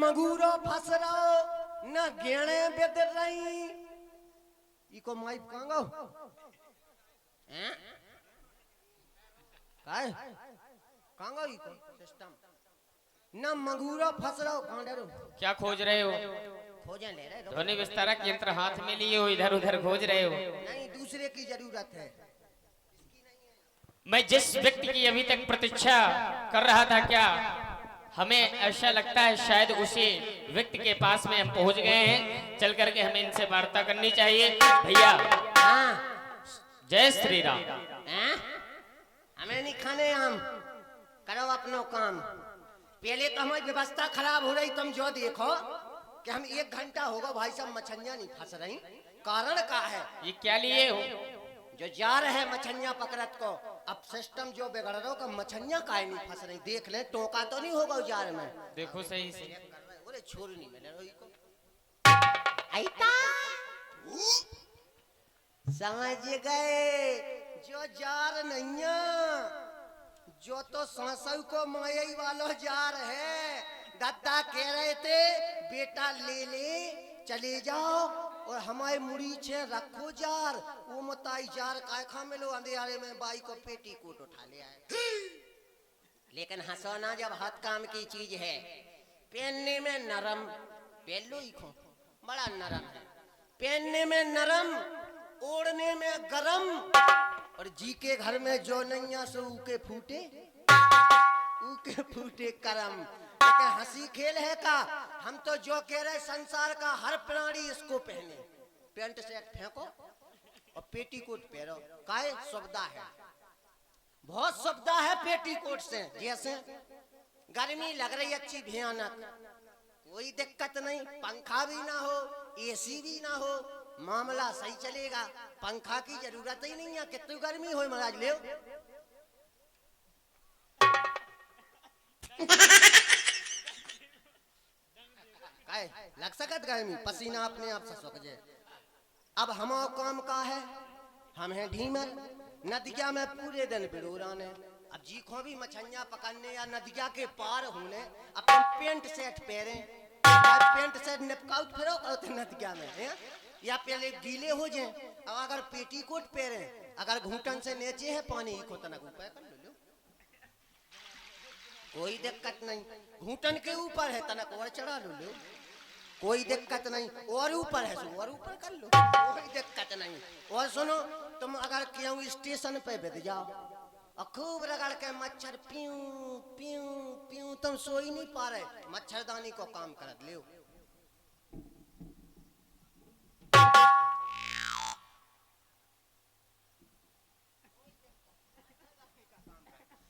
मगूरो फंस रहो न गेणे बेदर रही इको माइप कांगो हैं काय कांगो इको सिस्टम न मगूरो फंस रहो कांडेरो क्या खोज रहे हो? खोजे ले रहे ध्वनि विस्तारक यंत्र हाथ में लिए हो, इधर उधर खोज रहे हो? नहीं, दूसरे की जरूरत है। मैं जिस व्यक्ति की अभी तक प्रतीक्षा कर रहा था, क्या हमें ऐसा लगता है शायद उसी व्यक्ति के पास में हम पहुंच गए हैं। चल करके हमें इनसे वार्ता करनी चाहिए। भैया जय श्री राम। हमें नहीं खाने, हम करो अपनो काम। पहले तो हमारी व्यवस्था खराब हो रही, तुम जो देखो कि हम 1 घंटा होगा भाई साहब मछलियां नहीं फंस रही। कारण क्या है? ये क्या लिए हो? जो जा रहे हैं मछलियां पकड़त को, अब सिस्टम जो बिगड़ रहा हो, मछलियां काहे नहीं फंस रही? देख ले, टोका तो नहीं होगा जार में। देखो सही से। अरे छोड़ नहीं मिले को समझ गए? जो जार नहीं है, जो तो सांसऊ को मायई वालो जार है। दादा कह रहे थे बेटा ले ले चले जाओ और हमारे मुड़ी छे रखो जार। वो मताई जार काय खा मिलो अंधेरे में बाई को पेटी कोट उठा ले आए। लेकिन हंसोना जब हाथ काम की चीज है, पहनने में नरम, पहलो ही खो बड़ा नरम है, पहनने में नरम, ओढ़ने में गरम, और जी के घर में जो नैया सो उके फूटे करम। लेकिन हंसी खेल है का, हम तो जो कह रहे संसार का हर प्राणी इसको पहने। पेंट शर्ट फेंको और पेटीकोट पहनो, काय सुविधा है, बहुत सुविधा है पेटीकोट से। जैसे गर्मी लग रही अच्छी भयानक, कोई दिक्कत नहीं, पंखा भी ना हो, एसी भी ना हो, मामला सही चलेगा। पंखा की जरूरत ही नहीं है, कितनी गर्मी हो महाराज ले लग सकत गर्मी, पसीना अपने आप से सूख जाए। अब हमारा काम का है, हम हैं ढीमर, नदिया में पूरे दिन बिड़ोराने। अब जी को भी मछलियां पकड़ने या नदिया के पार होने, अपन पेंट सेट पहरे, पेंट सेट निपकाउट फिरो करो नदिया में है? या पहले गीले हो जाए। अब अगर पेटीकोट पहरे, अगर घूटन से नीचे है पानी को तनक ऊपर कर लो, कोई दिक्कत नहीं। घूटन के ऊपर है तनक और चढ़ा लो, कोई दिक्कत नहीं। और ऊपर है और ऊपर कर लो, कोई दिक्कत नहीं। और सुनो, तुम अगर क्यों स्टेशन पे बैठ जाओ और खूब रगड़ के मच्छर प्यू प्यू प्यू, तुम सो ही नहीं पा रहे, मच्छरदानी को काम कर ले।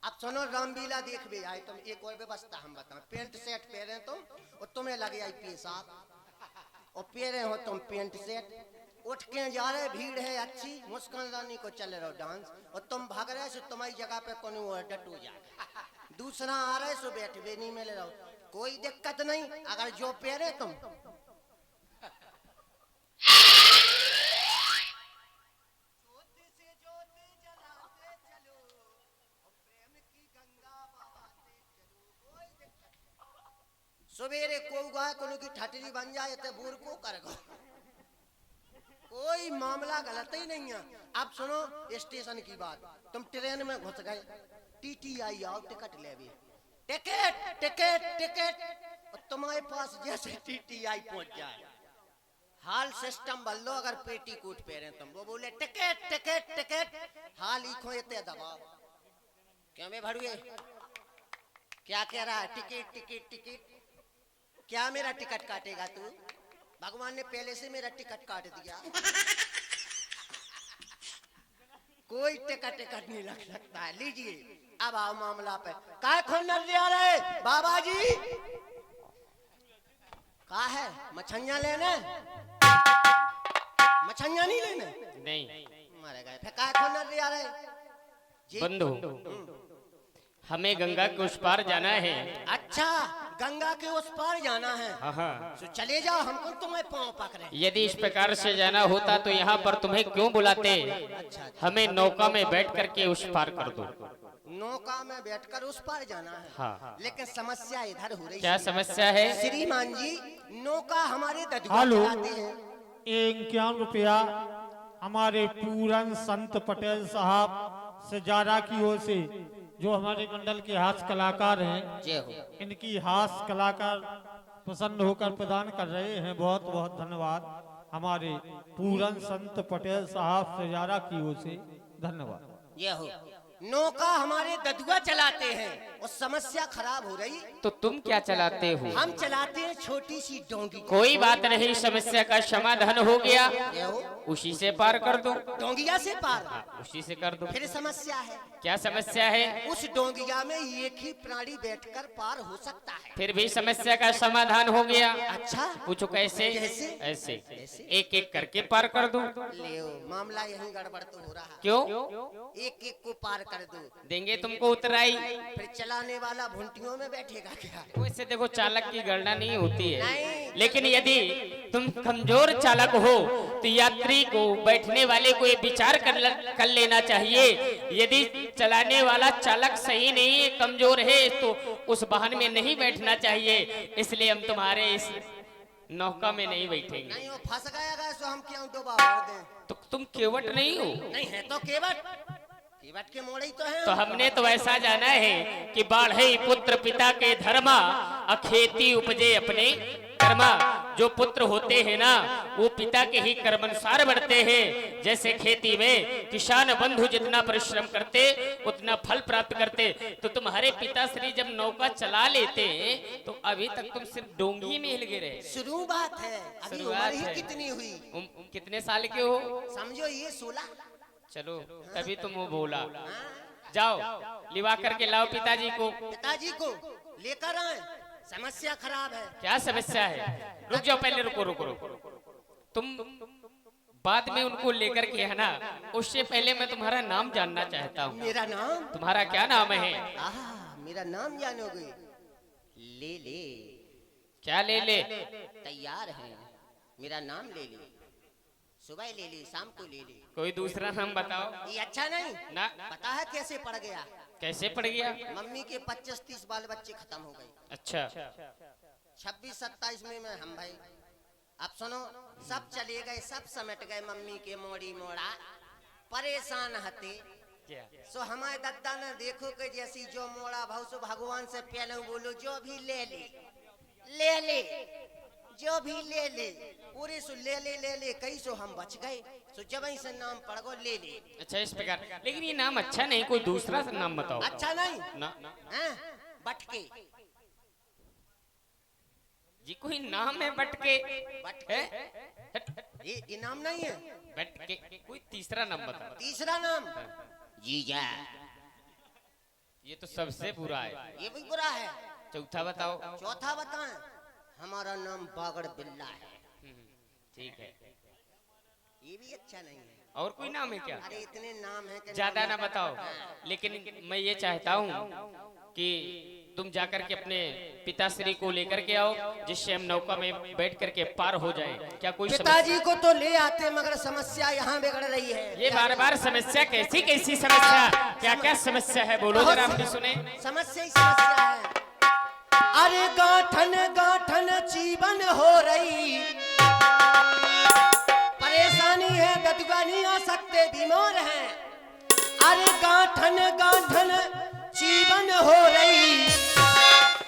अब सुनो, रामलीला देख भी आए तुम, एक और व्यवस्था हम बताओ। पेंट सेट पहने तुम और तुम्हें लगे आई पेशाब, और पहने हो तुम पेंट सेट, उठ के जा रहे, भीड़ है अच्छी, मुस्कान रानी को चल रहे हो डांस, और तुम भाग रहे सो तुम्हारी जगह पे कौन डटू जा, दूसरा आ रहे सो बैठ भी नहीं मिल रहा, कोई दिक्कत नहीं। अगर जो पहने तुम सवेरे को की ठटरी बन जाए तो बूर को कर गो, कोई मामला गलत ही नहीं है। अब सुनो स्टेशन की बात, तुम ट्रेन में घुस गए, टीटीआई आओ टिकट ले भी, टिकट टिकट टिकट, और तुम्हारे पास जैसे टीटीआई पहुंच जाए, हाल सिस्टम बदलो। अगर पेटीकोट पहने तुम, वो बोले टिकट टिकट टिकट, हाल ही खोते दबाओ, क्यों मैं भड़ुए क्या कह रहा है? टिकट टिकट टिकट, क्या मेरा टिकट काटेगा तू? भगवान ने पहले से मेरा टिकट काट दिया, कोई टिकट टिकट नहीं रख सकता है। लीजिए, अब आओ मामला पे। काय खोल आ रहे बाबा जी? कहा है मछलियां लेने? मछलियां नहीं लेने? नहीं, मारे गए। फिर काय खोल आ रहे बंधु? हमें गंगा के उस पार जाना है। अच्छा, गंगा के उस पार जाना है। हाँ, तो चले जाओ, हमको तुम्हें पाँव पकड़े। यदि इस प्रकार से जाना होता तो यहाँ पर तुम्हें क्यों बुलाते? हमें नौका में बैठ करके उस पार कर दो। नौका में बैठकर उस पार जाना है। हाँ। लेकिन समस्या इधर हो रही क्या है। समस्या है? श्रीमान जी, नौका हमारे ददुआ हेलो। चलाते हैं। 51 रुपया हमारे पूरन संत पटेल साहब सजारा की ओर से, जो हमारे मंडल के हास्य कलाकार हैं, जय हो। इनकी हास्य कलाकार प्रसन्न होकर प्रदान कर रहे हैं। बहुत बहुत धन्यवाद हमारे पूरन संत पटेल साहब सजारा की ओर से, धन्यवाद। ये हो, नौका हमारे ददुआ चलाते हैं और समस्या खराब हो रही। तो तुम क्या चलाते हो? हम चलाते हैं छोटी सी डोंगी। कोई बात नहीं, समस्या का समाधान हो गया, ये हो, उसी से पार कर दो। डोंगिया से पार। उसी से कर दो। फिर समस्या है, क्या समस्या है? उस डोंगिया में एक ही प्राणी बैठकर पार हो सकता है। फिर भी समस्या का समाधान हो गया। अच्छा, पूछो कैसे? कैसे? ऐसे एक एक करके पार कर दो। ले मामला यही गड़बड़ तो हो रहा। क्यों? एक एक को पार कर दो, देंगे तुमको उतराई। फिर चलाने वाला भुंटियों में बैठेगा क्या? वैसे देखो, चालक की गणना नहीं होती है, नहीं। लेकिन यदि तुम कमजोर चालक हो तो यात्री को, बैठने वाले को ये विचार कर लेना चाहिए। यदि चलाने वाला चालक सही नहीं है, कमजोर है, तो उस वाहन में नहीं बैठना चाहिए। इसलिए हम तुम्हारे इस नौका में नहीं बैठेंगे। नहीं, वो फंस गया सो हम क्यों डुबा दें? तो तुम केवट नहीं हो? नहीं है तो केवट, केवट के मोड़े ही तो है। तो हमने तो ऐसा जाना है कि बाढ़े पुत्र पिता के धर्मा, अखेती उपजे अपने कर्मा। जो पुत्र होते हैं ना, वो पिता के ही कर्मानुसार बढ़ते हैं। जैसे खेती में किसान बंधु जितना परिश्रम करते उतना फल प्राप्त करते। तो तुम्हारे पिताश्री जब नौका चला लेते तो अभी तक तुम सिर्फ डोंगी में हिल गए। शुरू बात है, अभी शुरुआत उम्र ही है। कितनी हुई? कितने साल के हो? समझो ये 16। चलो, तभी तुम वो बोला। जाओ, लिवा करके लाओ पिताजी को। पिताजी को लेकर आए, समस्या खराब है। क्या समस्या है? रुक जाओ, पहले रुको रुको रुको। तुम बाद में उनको लेकर के, है ना, उससे पहले मैं तुम्हारा नाम जानना चाहता हूँ। मेरा नाम? तुम्हारा क्या नाम है? मेरा नाम जानोगे? ले ले। क्या ले ले? तैयार है, मेरा नाम ले ले। सुबह ले ले, शाम को ले ले। कोई दूसरा नाम बताओ। ये अच्छा नहीं ना। पता है कैसे पड़ गया? कैसे पड़ गया? मम्मी के 25-30 बाल बच्चे खत्म हो गए। अच्छा। 26-27 में हम भाई। अब सुनो, सब चले गए, सब समेट गए मम्मी के मोड़ी मोड़ा। परेशान हते सो हमारे दादा ने देखो कि जैसी जो मोड़ा भाव सो भगवान से पहले बोलो जो भी ले ले, ले ले, जो भी ले ले, पूरे सो ले ले ले ले। कई सो हम बच गए, सो जब से नाम पड़ गो ले ले। अच्छा, इस प्रकार। लेकिन ये नाम अच्छा नहीं, कोई दूसरा नाम बताओ। अच्छा नहीं ना। हैं? बटके। जी कोई नाम है बटके? बटके ये नाम नहीं है। बटके, कोई तीसरा नाम बताओ। तीसरा नाम जीजा। ये तो सबसे बुरा है। ये भी बुरा है। चौथा बताओ। चौथा बताएं, हमारा नाम बागड़ बिल्ला है। ठीक है। ये भी अच्छा नहीं है। और कोई नाम है क्या? अरे इतने नाम है कि ज्यादा ना बताओ। लेकिन मैं ये चाहता हूँ कि तुम जाकर के अपने पिताश्री को लेकर के आओ, जिससे हम नौका में बैठ करके पार हो जाए। क्या कोई पिताजी को तो ले आते, मगर समस्या यहाँ बिगड़ रही है। ये बार बार समस्या? कैसी कैसी समस्या? क्या क्या समस्या है? बोलो जरा, हम भी सुने। समस्या ही समस्या है। अरे गांठन गांठन जीवन हो रही, परेशानी है, ददुआ नहीं आ सकते, बीमार हैं। अरे गांठन गांठन जीवन हो रही,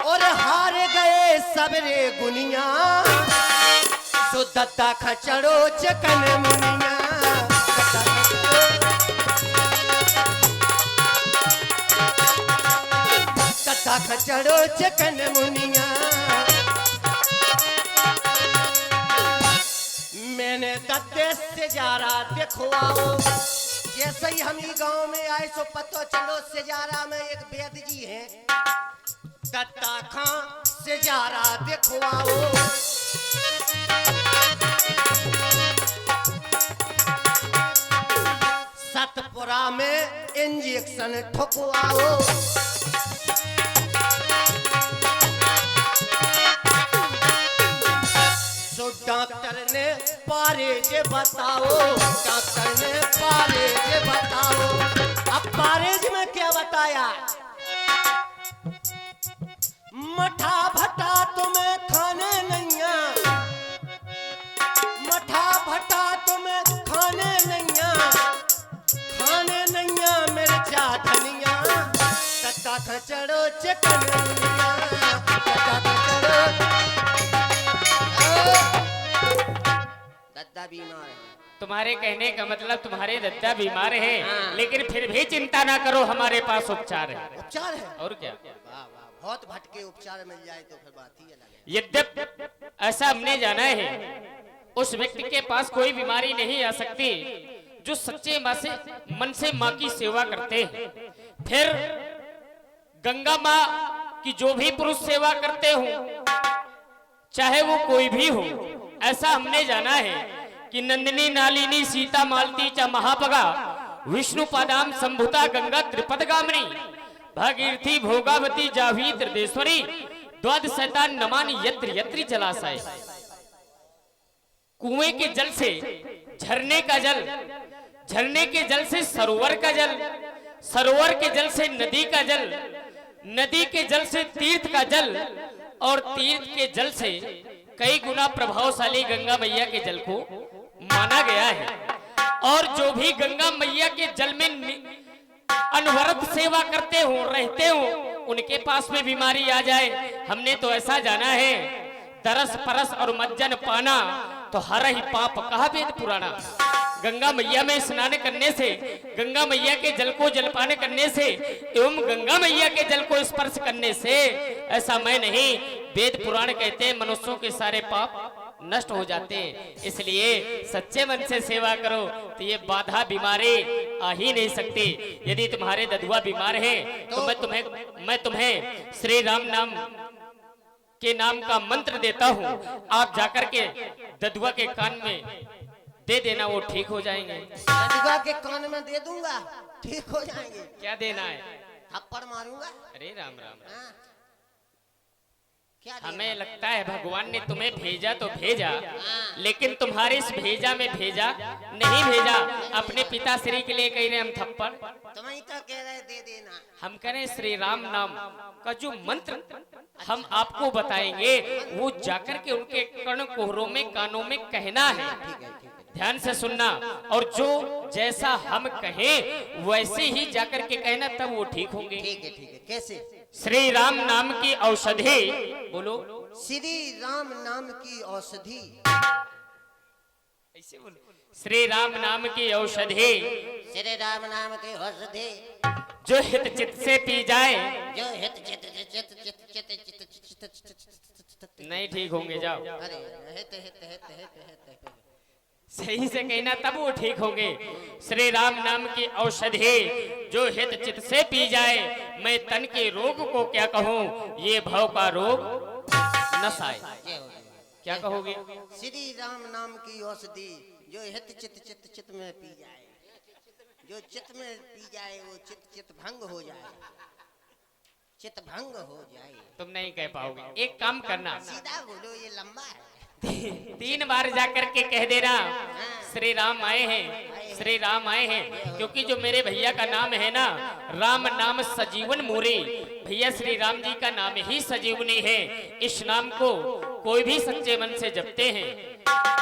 और हार गए सबरे गुनिया, सो दद्दा खचड़ो चकन मुनिया। दद्दा खचड़ो चकन मुनिया। मैंने दद्दे से जारा देखवाओ, जैसे ही हम ही गांव में आए सो पतो चलो सेजारा में एक वेद जी हैं, दत्ता खां सेजारा देखवाओ। सतपुरा में इंजेक्शन ठुकवाओ। सो डॉक्टर ने पारे जे बताओ, डॉक्टर ने पारे जे बताओ। अब बारेज में क्या बताया, मठा भट्टा तुम्हें खाने नैया, मठा भट्टा तुम्हें खाने नैया, खाने नैया मिर्चा धनिया, तत्ता खचड़ो चिकनिया, तत्ता खचड़ो। दद्दा बीमार है। तुम्हारे कहने का मतलब तुम्हारे दद्दा बीमार है, हाँ। लेकिन फिर भी चिंता ना करो, हमारे पास उपचार है। उपचार है। और क्या, वाह वाह, बहुत भटके उपचार मिल जाए तो फिर बात ही अलग है। यद्यप ऐसा हमने जाना है, उस व्यक्ति के पास कोई बीमारी नहीं आ सकती जो सच्चे मन से माँ की सेवा करते हैं। फिर गंगा माँ की जो भी पुरुष सेवा करते हो, चाहे वो कोई भी हो, ऐसा हमने जाना है कि नंदिनी नालिनी सीता मालती च महापगा विष्णु पादाम संभुता गंगा त्रिपद गामिनी भागीरथी भोगावती जाभी त्रिदेश्वरी द्वाद शैतान नमानि यत्र यत्र जलाशय। कुएं के जल से झरने का जल, झरने के जल से सरोवर का जल, सरोवर के जल से नदी का जल, नदी के जल से तीर्थ का जल, और तीर्थ के जल से कई गुना प्रभावशाली गंगा मैया के जल को माना गया है। और जो भी गंगा मैया के जल में अनवरत सेवा करते हो, रहते हो, उनके पास में बीमारी आ जाए, हमने तो ऐसा जाना है, तरस परस और मज्जन पाना तो हर ही पाप कहा वेद पुराना। गंगा मैया में स्नान करने से, गंगा मैया के जल को जलपान करने से एवं गंगा मैया के जल को स्पर्श करने से, ऐसा मैं नहीं, वेद पुराण कहते हैं मनुष्यों के सारे पाप नष्ट हो जाते हैं। इसलिए सच्चे मन से सेवा करो तो ये बाधा बीमारी आ ही नहीं सकती। यदि तुम्हारे ददुआ बीमार है तो मैं तुम्हें श्री राम नाम के नाम का मंत्र देता हूँ, आप जाकर के ददुआ के कान में दे देना, वो ठीक हो जाएंगे। ददुआ के कान में दे दूंगा, ठीक हो जाएंगे। क्या देना है? थप्पड़ मारूंगा। अरे राम राम, हाँ। क्या देना? हमें लगता है भगवान ने तुम्हें भेजा तो भेजा, हाँ। लेकिन तुम्हारे इस भेजा में भेजा नहीं भेजा। अपने पिताश्री के लिए कह रहे हम थप्पड़, तुम ही तो कह रहे दे देना। हम करें श्री राम नाम का जो मंत्र हम आपको बताएंगे, वो जाकर के उनके कर्ण कोहरों में, कानों में कहना है। ठीक है, ठीक है। ध्यान से सुनना, और जो जैसा हम कहें वैसे ही जाकर के कहना, तब वो ठीक होंगे। ठीक है, ठीक है। कैसे? श्री राम नाम की औषधि बोलो। श्री राम नाम की औषधि। ऐसे बोलो, श्री राम नाम की औषधि, श्री राम नाम की औषधि, जो हित चित से पी जाए, जो हित चित चित चित चित चित चित। नहीं ठीक होंगे, जाओ। अरे हित हित हित हित हित। सही से कहना, तब वो ठीक होंगे। श्री राम नाम की औषधि, जो हित चित से पी जाए, मैं तन के रोग को क्या कहूँ, ये भव का रोग नसाए। क्या कहोगे? श्री राम नाम की औषधि, जो हित चित चित चित में पी जाए, जो चित में पी जाए, वो चित चित भंग हो जाए, चित भंग हो जाए। तुम नहीं कह पाओगे, एक काम करना, सीधा बोलो, ये लंबा है। 3 बार जाकर के कह देना, श्री राम आए हैं, श्री राम आए हैं। क्योंकि जो मेरे भैया का नाम है ना, राम नाम सजीवन मोरे, भैया श्री राम जी का नाम ही सजीवनी है। इस नाम को कोई भी सच्चे मन से जपते हैं,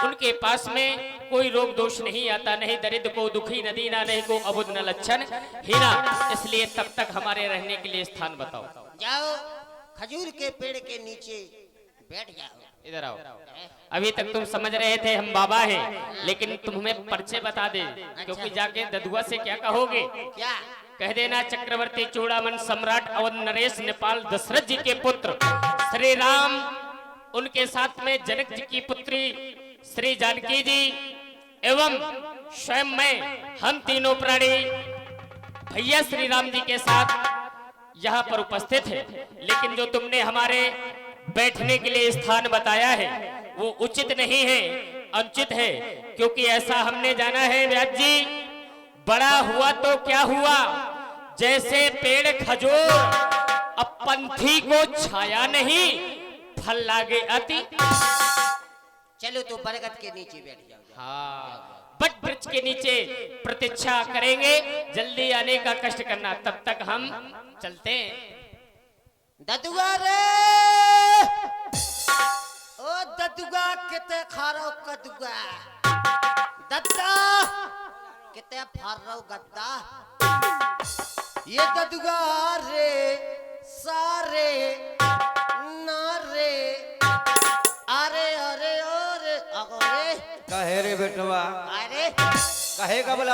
उनके पास में कोई रोग दोष नहीं आता, नहीं दरिद्र को दुखी न दीना, नहीं को अबुद न लक्षण हीना। इसलिए तब तक हमारे रहने के लिए स्थान बताओ। जाओ खजूर के पेड़ के नीचे बैठ जाओ। इधर आओ। अभी तक तुम समझ रहे थे हम बाबा हैं, लेकिन तुम्हें परिचय बता दे, क्योंकि जाके ददुआ से क्या कहोगे? क्या कह देना, चक्रवर्ती चूड़ामन सम्राट अवध नरेश नेपाल दशरथ जी के पुत्र श्री राम, उनके साथ में जनक जी की पुत्री श्री जानकी जी एवं स्वयं मैं, हम तीनों प्राणी भैया श्री राम जी के साथ यहाँ पर उपस्थित है। लेकिन जो तुमने हमारे बैठने के लिए स्थान बताया है वो उचित नहीं है, अनुचित है। क्योंकि ऐसा हमने जाना है व्यास जी, बड़ा हुआ तो क्या हुआ, जैसे पेड़ खजूर, अब पंथी को छाया नहीं, फल लागे अति। चलो तो बरगद के नीचे बैठ जाओ। हाँ, बट वृक्ष के नीचे प्रतीक्षा करेंगे, जल्दी आने का कष्ट करना, तब तक हम चलते हैं। ददुआ रे ओ ददुआ किते खारो कदुआ दद्दा किते फारो गद्दा ये ददुआ रे सारे नारे अरे अरे अरे अगोरे कहे रे बेटवा अरे कहे का बोला